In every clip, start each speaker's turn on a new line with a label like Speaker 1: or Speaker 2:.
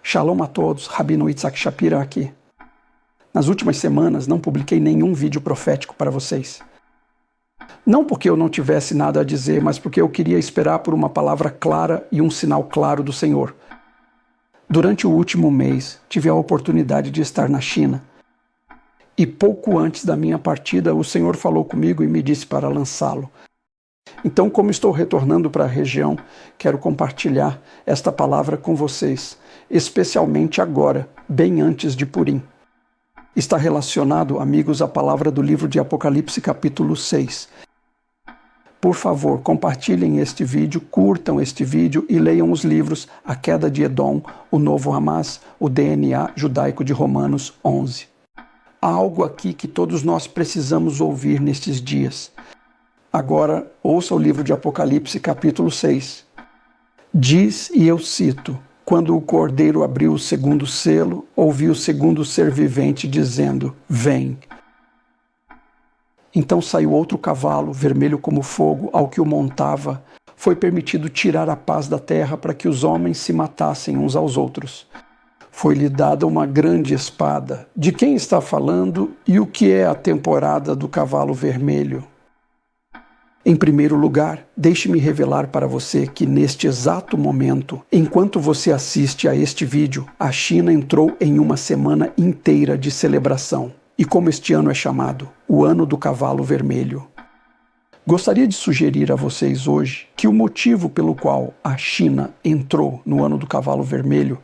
Speaker 1: Shalom a todos, Rabino Itzhak Shapira aqui. Nas últimas semanas não publiquei nenhum vídeo profético para vocês. Não porque eu não tivesse nada a dizer, mas porque eu queria esperar por uma palavra clara e um sinal claro do Senhor. Durante o último mês, tive a oportunidade de estar na China. E pouco antes da minha partida, o Senhor falou comigo e me disse para lançá-lo. Então, como estou retornando para a região, quero compartilhar esta palavra com vocês, especialmente agora, bem antes de Purim. Está relacionado, amigos, à palavra do livro de Apocalipse, capítulo 6. Por favor, compartilhem este vídeo, curtam este vídeo e leiam os livros A Queda de Edom, O Novo Hamas, o DNA Judaico de Romanos 11. Há algo aqui que todos nós precisamos ouvir nestes dias. Agora, ouça o livro de Apocalipse, capítulo 6. Diz, e eu cito, quando o Cordeiro abriu o segundo selo, ouvi o segundo ser vivente dizendo, vem. Então saiu outro cavalo, vermelho como fogo, ao que o montava. Foi permitido tirar a paz da terra para que os homens se matassem uns aos outros. Foi-lhe dada uma grande espada. De quem está falando e o que é a temporada do cavalo vermelho? Em primeiro lugar, deixe-me revelar para você que neste exato momento, enquanto você assiste a este vídeo, a China entrou em uma semana inteira de celebração. E como este ano é chamado, o Ano do Cavalo Vermelho. Gostaria de sugerir a vocês hoje que o motivo pelo qual a China entrou no Ano do Cavalo Vermelho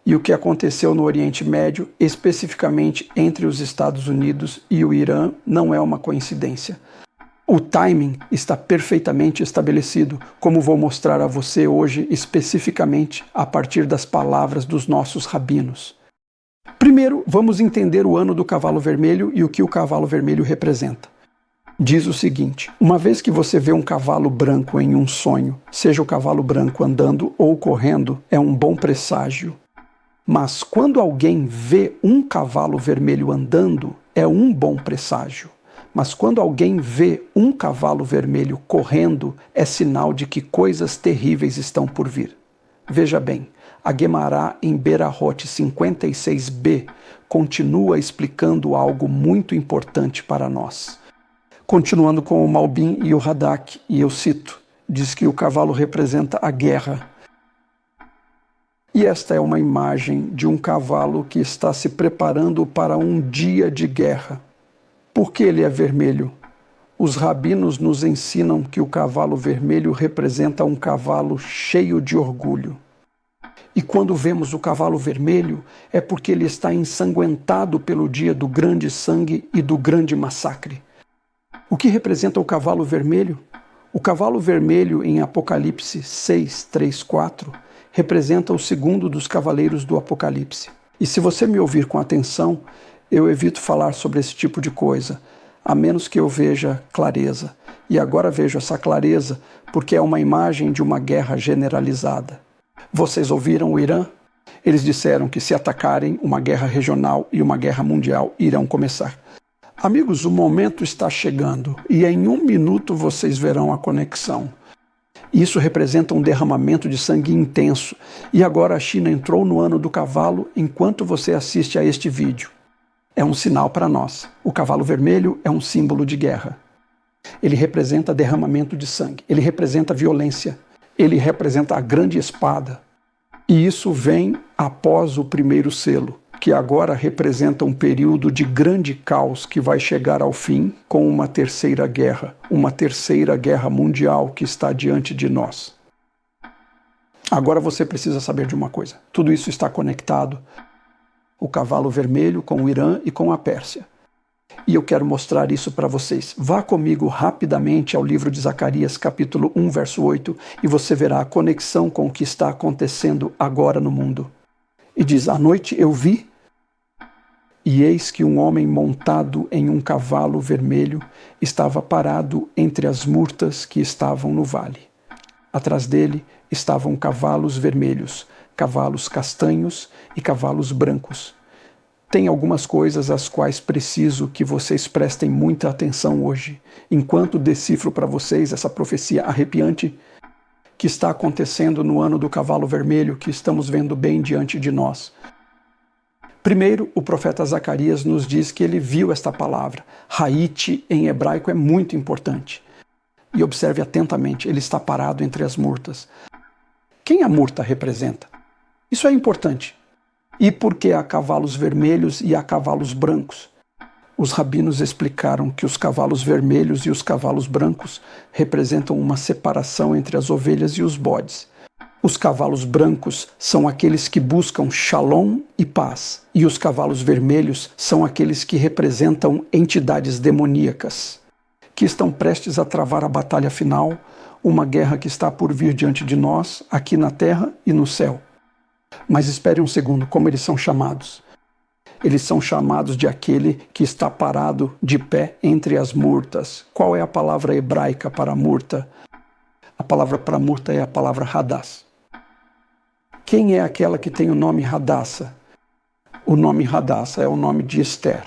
Speaker 1: e o que aconteceu no Oriente Médio, especificamente entre os Estados Unidos e o Irã, não é uma coincidência. O timing está perfeitamente estabelecido, como vou mostrar a você hoje, especificamente a partir das palavras dos nossos rabinos. Primeiro, vamos entender o Ano do Cavalo Vermelho e o que o cavalo vermelho representa. Diz o seguinte, uma vez que você vê um cavalo branco em um sonho, seja o cavalo branco andando ou correndo, é um bom presságio. Mas quando alguém vê um cavalo vermelho andando, é um bom presságio. Mas quando alguém vê um cavalo vermelho correndo, é sinal de que coisas terríveis estão por vir. Veja bem, a Guemará em Berahot 56b continua explicando algo muito importante para nós. Continuando com o Malbim e o Radak, e eu cito, diz que o cavalo representa a guerra. E esta é uma imagem de um cavalo que está se preparando para um dia de guerra. Por que ele é vermelho? Os rabinos nos ensinam que o cavalo vermelho representa um cavalo cheio de orgulho. E quando vemos o cavalo vermelho, é porque ele está ensanguentado pelo dia do grande sangue e do grande massacre. O que representa o cavalo vermelho? O cavalo vermelho em Apocalipse 6, 3, 4 representa o segundo dos cavaleiros do Apocalipse. E se você me ouvir com atenção, eu evito falar sobre esse tipo de coisa, a menos que eu veja clareza. E agora vejo essa clareza porque é uma imagem de uma guerra generalizada. Vocês ouviram o Irã? Eles disseram que se atacarem, uma guerra regional e uma guerra mundial irão começar. Amigos, o momento está chegando e em 1 minuto vocês verão a conexão. Isso representa um derramamento de sangue intenso. E agora a China entrou no Ano do Cavalo enquanto você assiste a este vídeo. É um sinal para nós. O cavalo vermelho é um símbolo de guerra. Ele representa derramamento de sangue. Ele representa violência. Ele representa a grande espada. E isso vem após o primeiro selo, que agora representa um período de grande caos que vai chegar ao fim com uma terceira guerra mundial que está diante de nós. Agora você precisa saber de uma coisa. Tudo isso está conectado. O cavalo vermelho com o Irã e com a Pérsia. E eu quero mostrar isso para vocês. Vá comigo rapidamente ao livro de Zacarias, capítulo 1, verso 8, e você verá a conexão com o que está acontecendo agora no mundo. E diz, à noite eu vi, e eis que um homem montado em um cavalo vermelho estava parado entre as murtas que estavam no vale. Atrás dele estavam cavalos vermelhos, cavalos castanhos e cavalos brancos. Tem algumas coisas às quais preciso que vocês prestem muita atenção hoje, enquanto decifro para vocês essa profecia arrepiante que está acontecendo no ano do cavalo vermelho que estamos vendo bem diante de nós. Primeiro, o profeta Zacarias nos diz que ele viu esta palavra. Haiti, em hebraico, é muito importante. E observe atentamente, ele está parado entre as murtas. Quem a murta representa? Isso é importante. E por que há cavalos vermelhos e há cavalos brancos? Os rabinos explicaram que os cavalos vermelhos e os cavalos brancos representam uma separação entre as ovelhas e os bodes. Os cavalos brancos são aqueles que buscam shalom e paz, e os cavalos vermelhos são aqueles que representam entidades demoníacas, que estão prestes a travar a batalha final, uma guerra que está por vir diante de nós, aqui na terra e no céu. Mas espere um segundo, como eles são chamados? Eles são chamados de aquele que está parado de pé entre as murtas. Qual é a palavra hebraica para murta? A palavra para murta é a palavra Hadass. Quem é aquela que tem o nome Hadassa? O nome Hadassa é o nome de Esther.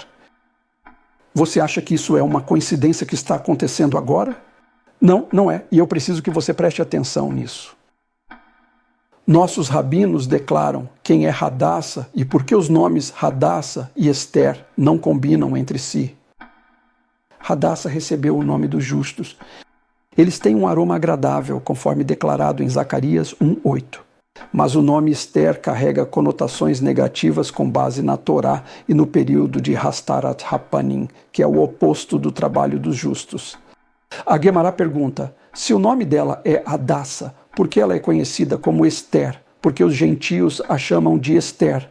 Speaker 1: Você acha que isso é uma coincidência que está acontecendo agora? Não, não é. E eu preciso que você preste atenção nisso. Nossos rabinos declaram quem é Hadassa e por que os nomes Hadassa e Esther não combinam entre si. Hadassa recebeu o nome dos justos. Eles têm um aroma agradável, conforme declarado em Zacarias 1:8. Mas o nome Esther carrega conotações negativas com base na Torá e no período de Hastarat Hapanim, que é o oposto do trabalho dos justos. A Guemará pergunta, se o nome dela é Hadassa, por que ela é conhecida como Esther? Porque os gentios a chamam de Esther.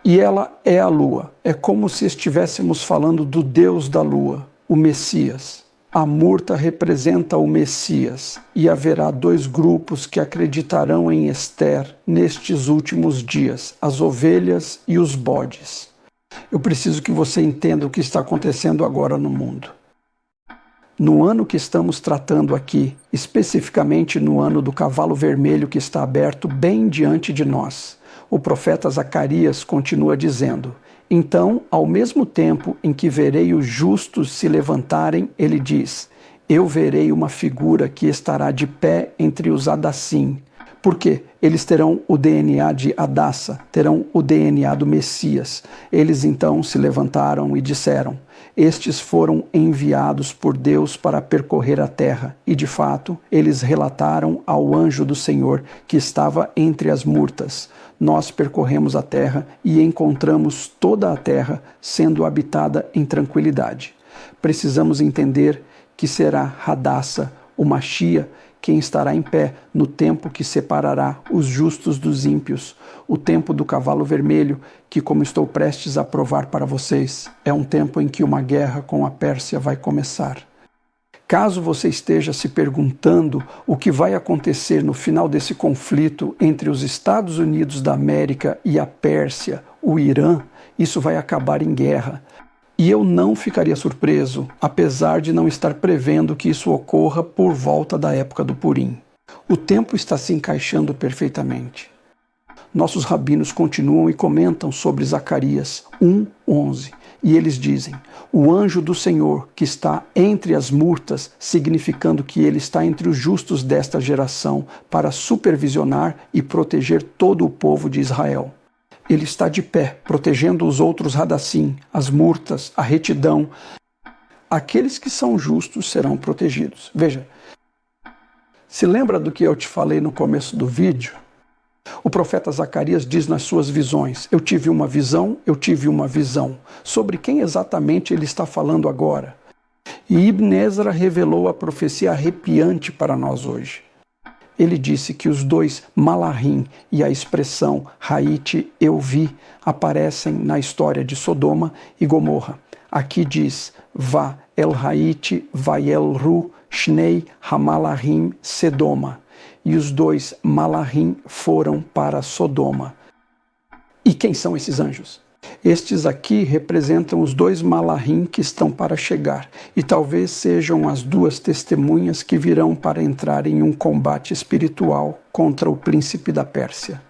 Speaker 1: E ela é a lua. É como se estivéssemos falando do Deus da lua, o Messias. A murta representa o Messias, e haverá dois grupos que acreditarão em Esther nestes últimos dias, as ovelhas e os bodes. Eu preciso que você entenda o que está acontecendo agora no mundo. No ano que estamos tratando aqui, especificamente no ano do cavalo vermelho que está aberto bem diante de nós, o profeta Zacarias continua dizendo, então, ao mesmo tempo em que verei os justos se levantarem, ele diz, eu verei uma figura que estará de pé entre os Hadassim. Por quê? Eles terão o DNA de Hadassa, terão o DNA do Messias. Eles então se levantaram e disseram, estes foram enviados por Deus para percorrer a terra. E de fato, eles relataram ao anjo do Senhor que estava entre as murtas. Nós percorremos a terra e encontramos toda a terra sendo habitada em tranquilidade. Precisamos entender que será Hadassa, o Machia, quem estará em pé no tempo que separará os justos dos ímpios, o tempo do cavalo vermelho, que, como estou prestes a provar para vocês, é um tempo em que uma guerra com a Pérsia vai começar. Caso você esteja se perguntando o que vai acontecer no final desse conflito entre os Estados Unidos da América e a Pérsia, o Irã, isso vai acabar em guerra. E eu não ficaria surpreso, apesar de não estar prevendo que isso ocorra por volta da época do Purim. O tempo está se encaixando perfeitamente. Nossos rabinos continuam e comentam sobre Zacarias 1:11, e eles dizem, o anjo do Senhor que está entre as murtas, significando que ele está entre os justos desta geração para supervisionar e proteger todo o povo de Israel. Ele está de pé, protegendo os outros Hadassim, as murtas, a retidão. Aqueles que são justos serão protegidos. Veja, se lembra do que eu te falei no começo do vídeo? O profeta Zacarias diz nas suas visões, eu tive uma visão. Sobre quem exatamente ele está falando agora? E Ibn Ezra revelou a profecia arrepiante para nós hoje. Ele disse que os dois Malahim e a expressão Haiti, eu vi, aparecem na história de Sodoma e Gomorra. Aqui diz, Va el Haiti, Vayel Ru, Shnei Hamalahim Sedoma. E os dois Malahim foram para Sodoma. E quem são esses anjos? Estes aqui representam os dois Malahim que estão para chegar, e talvez sejam as duas testemunhas que virão para entrar em um combate espiritual contra o príncipe da Pérsia.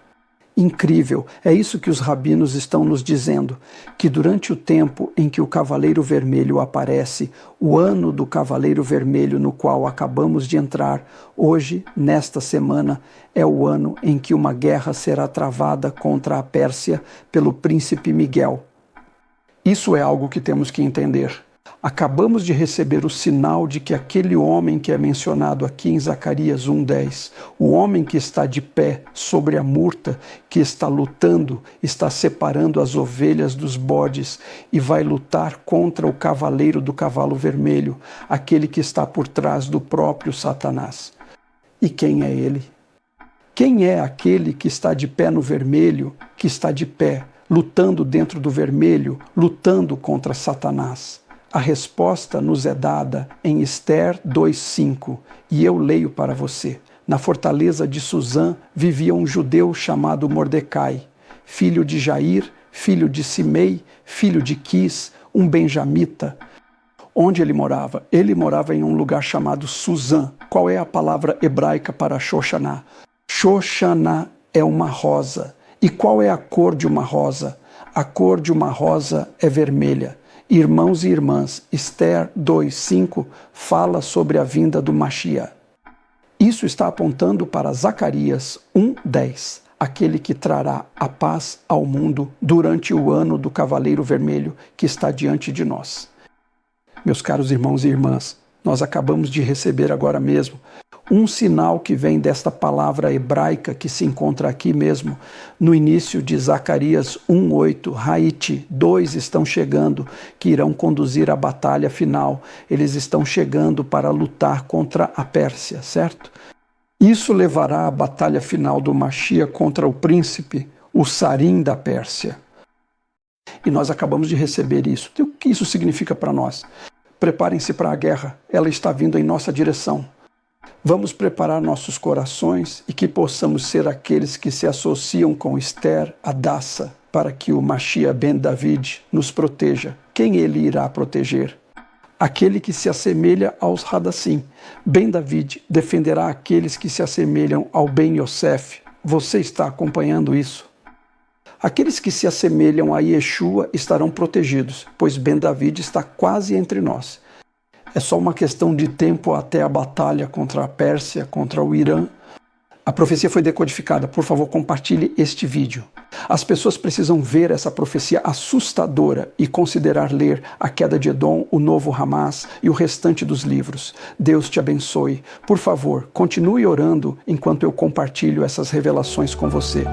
Speaker 1: Incrível, é isso que os rabinos estão nos dizendo, que durante o tempo em que o Cavaleiro Vermelho aparece, o ano do Cavaleiro Vermelho no qual acabamos de entrar, hoje, nesta semana, é o ano em que uma guerra será travada contra a Pérsia pelo príncipe Miguel. Isso é algo que temos que entender. Acabamos de receber o sinal de que aquele homem que é mencionado aqui em Zacarias 1:10, o homem que está de pé sobre a murta, que está lutando, está separando as ovelhas dos bodes e vai lutar contra o cavaleiro do cavalo vermelho, aquele que está por trás do próprio Satanás. E quem é ele? Quem é aquele que está de pé no vermelho, que está de pé, lutando dentro do vermelho, lutando contra Satanás? A resposta nos é dada em Ester 2:5, e eu leio para você. Na fortaleza de Susã vivia um judeu chamado Mordecai, filho de Jair, filho de Simei, filho de Quis, um benjamita. Onde ele morava? Ele morava em um lugar chamado Susã. Qual é a palavra hebraica para Shoshaná? Shoshaná é uma rosa. E qual é a cor de uma rosa? A cor de uma rosa é vermelha. Irmãos e irmãs, Ester 2:5 fala sobre a vinda do Mashiach. Isso está apontando para Zacarias 1:10, aquele que trará a paz ao mundo durante o ano do Cavaleiro Vermelho que está diante de nós. Meus caros irmãos e irmãs, nós acabamos de receber agora mesmo um sinal que vem desta palavra hebraica que se encontra aqui mesmo, no início de Zacarias 1:8, Haiti, 2 estão chegando, que irão conduzir a batalha final. Eles estão chegando para lutar contra a Pérsia, certo? Isso levará à batalha final do Mashiach contra o príncipe, o Sarim da Pérsia. E nós acabamos de receber isso. O que isso significa para nós? Preparem-se para a guerra, ela está vindo em nossa direção. Vamos preparar nossos corações e que possamos ser aqueles que se associam com Ester, Hadassah, para que o Mashiach ben David nos proteja. Quem ele irá proteger? Aquele que se assemelha aos Hadassim. Ben David defenderá aqueles que se assemelham ao Ben Yosef. Você está acompanhando isso? Aqueles que se assemelham a Yeshua estarão protegidos, pois Ben David está quase entre nós. É só uma questão de tempo até a batalha contra a Pérsia, contra o Irã. A profecia foi decodificada. Por favor, compartilhe este vídeo. As pessoas precisam ver essa profecia assustadora e considerar ler A Queda de Edom, O Novo Hamas e o restante dos livros. Deus te abençoe. Por favor, continue orando enquanto eu compartilho essas revelações com você.